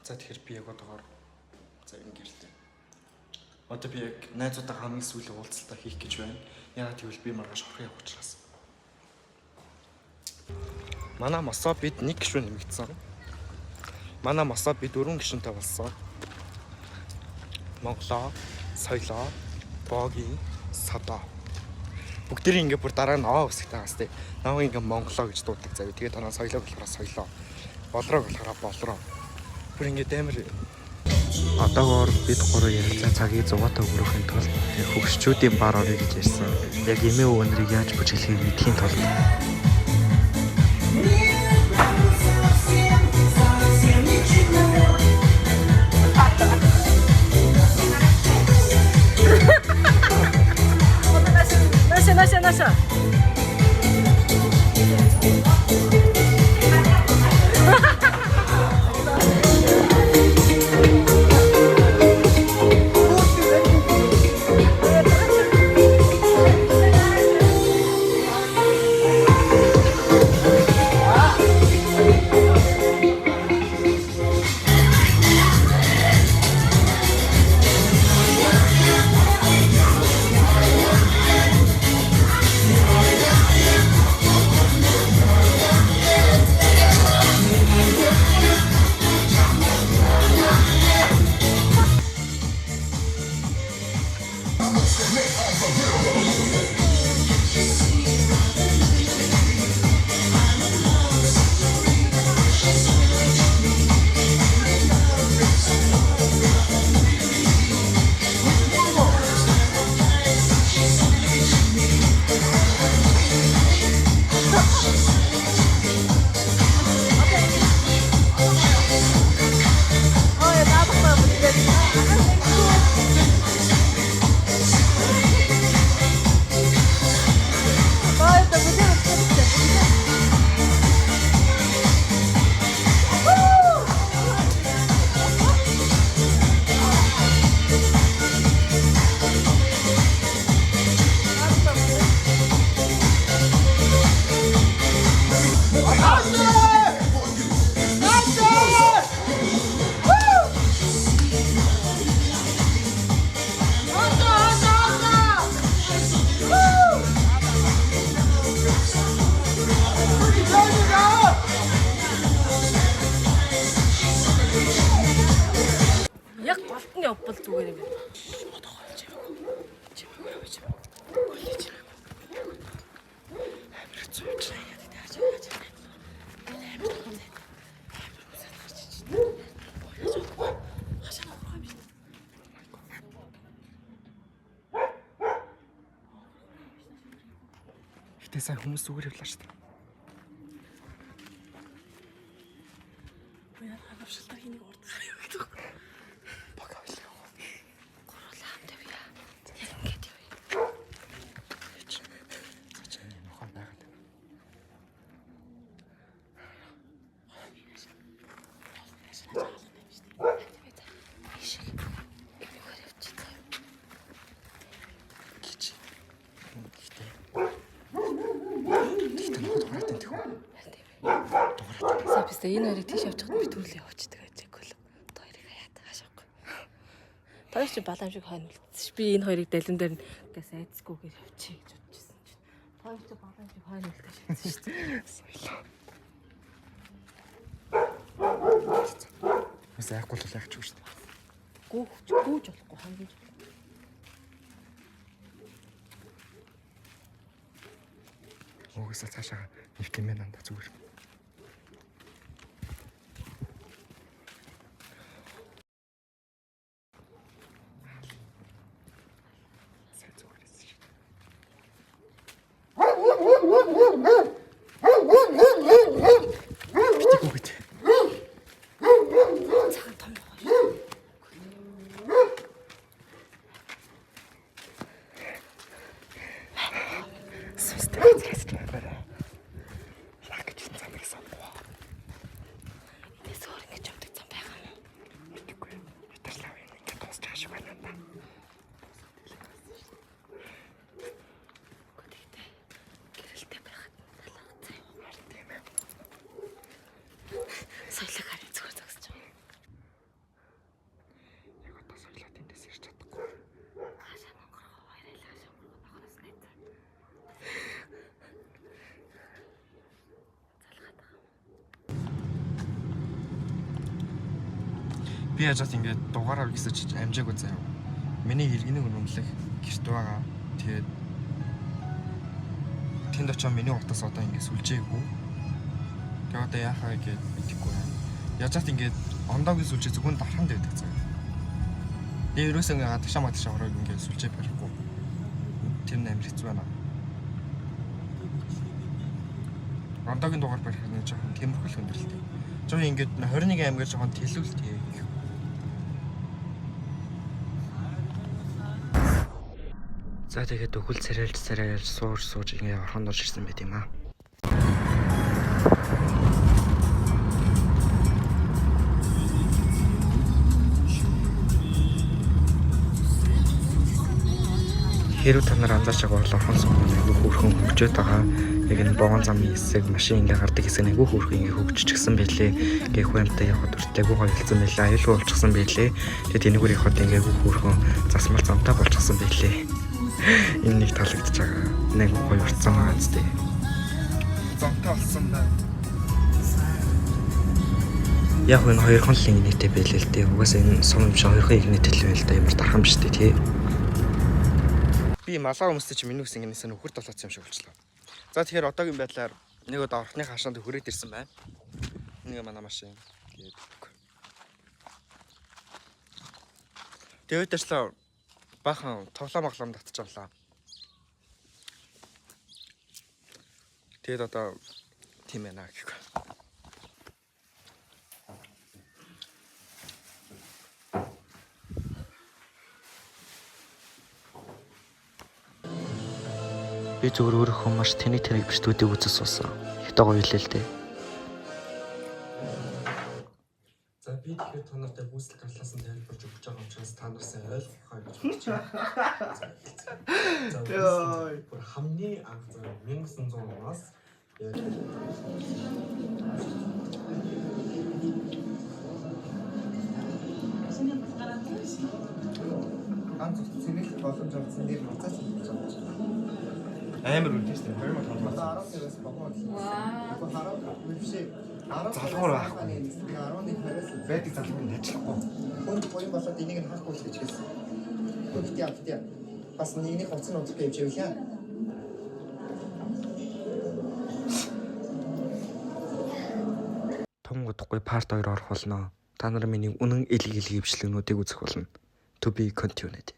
За тэгэхээр би яг одоогоор за ингэ л дээ. Одоо би яг найзуудаа хамгийн сүүлийн уулзалтаа хийх гэж байна. Яагаад гэвэл би маргааш хорхон явах учраас. Манай мосоо бид 1 гишүүн нэмэгдсэн. Манай мосоо бид 4 гишүүнтэй болсон. Монголоо, соёлоо, богийн, содоо. Бүгдэрийн ингээ бүр дараа нь оо үсгтэй хаас тээ. Намайг ингээ монголоо гэж дууддаг зав. Тэгээд дараа нь соёлоо болохоор соёлоо. Болроо болохоор болроо. Бүр ингээ дэмэр. Одоогоор бид гурав ярилцаа цагийг 100-аар өнгөрөөхийн тулд хөгшчүүдийн бар орё гэж ярьсан. Яг эмээ өвнөрийг яаж бүжиглэхийг мэдхийн тулд Наша. Явбал зүгээр юм байна. Одоогоо чимээгүй явж байна. Голж чимээгүй. Амир зүвч яа гэдэг ажиг. Амир том. Амир үсээд гарч ич. Хашаа нурах юм шиг. Гэтэ сайн хүмүүс зүгээр явлаа шүү дээ. Яа, авшилтаа хийнийг урдсан юм гэдэг. Энэ хоёрыг тийш явж хад битүүл явчихдаг ажиг гол. Одоо хоёрыг хаяад хаашаахгүй. Тоош чи баламжиг хойно үлдсэн. Би энэ хоёрыг далин дээр гээс айцгүйгээр явчих гэж бодчихсон чинь. Тоош чи баламжиг хойно үлдсэн шүү дээ. Соёлоо. Үс айхгүй л яачих шүү дээ. Гүүж болохгүй хамгийн жил. Угсаа цаашаа нэг гэмээр нандаа зүгээр. Би яжаад ингээд дугаараа гисэж амжаагүй заяа. Миний иргэний үнэмлэх гэрт байгаа. Тэгээд тэнд очоо миний утас одоо ингээд сүлжээгүй. Тэгээд одоо яахаа гэж мэдэхгүй байна. Яжаад ингээд ондоогийн сүлжээ зөвхөн дарханд байдаг заяа. Тэгээ ерөөсөө ингээд гадагшаа ороод ингээд сүлжээ барихгүй. Тэр нь амар хэцүү байна. Ондоогийн дугаар барих нь жоохон темирхүүл өндөрлөлтэй. Жоо ингээд 21 аймгаар жоохон тэлүүлтэй. За тэгээд өхөл царайлж сууж ингээд орхон орж ирсэн байт юм аа. Хэрвээ та нар анзаарч байгаа бол орхон суух айгүй хөөрхөн хөгжөөд байгаа. Яг энэ богоон замын хэсэг машин ингээ гардаг хэсэг айгүй хөөрхөн ингээ хөгжчихсэн байлээ. Ингээ хуамтай явахад үртэй айгүй гоёлцсон байлээ. Аюулгүй болчихсон байлээ. Тэгээд энэгээр явахад ингээ айгүй хөөрхөн засмал замтай болчихсон байлээ. Энэ нэг таалагдж байгаа. Нэг гоё уртсан байгаа зү. Замтай болсон да. Яг энэ хоёрхан л нэгтэй байлээ л дээ. Угаасаа энэ сум юм шиг хоёрхан нэгтэй л байл да. Ямар дархан биш дээ тий. Би малаа хүмүүстэй чи миний ус ингэнээсээ нөхөр толооцсон юм шиг болчихлоо. За тэгэхээр одоогийн байдлаар нэг удаа орхны хаашаанд хүрээд ирсэн байна. Нэг манай машин тэгээд. Тэгээд тэрслээ бахан тоглоом татчихлаа. Тэгээд одоо тийм байна гэх. Би зөвөр өөрөө маш тэнийг бичдүүдийг үзэж суусан. Ихтэй гоё хэлээ л дээ. За би тэгэхээр та нартай гүйцэтгэх гаралаас нь тайлбарж өгч байгаа учраас та нар сайн ойлгохоо гэж бодож байна. За бүр хамгийн анх 1900 оноос яг анх зэмэл боломж олсон дээр буцаач хийж байгаа. Амар үнэтэй 2015-аас богоо. Уу хараад үгүй залгуур байхгүй. 11-20-аас байдаг залгуур нь ажиллахгүй. Хүнд гоё болоод энийг нь хаахгүй гэж хэлсэн. Тэгтээ бас нэгний хувцас нь удахгүй явж явлаа. Том удахгүй парт 2 орох болно. Та нар миний үнэн илэг хөвшлөгнүүдийг үзэх болно. To be continued.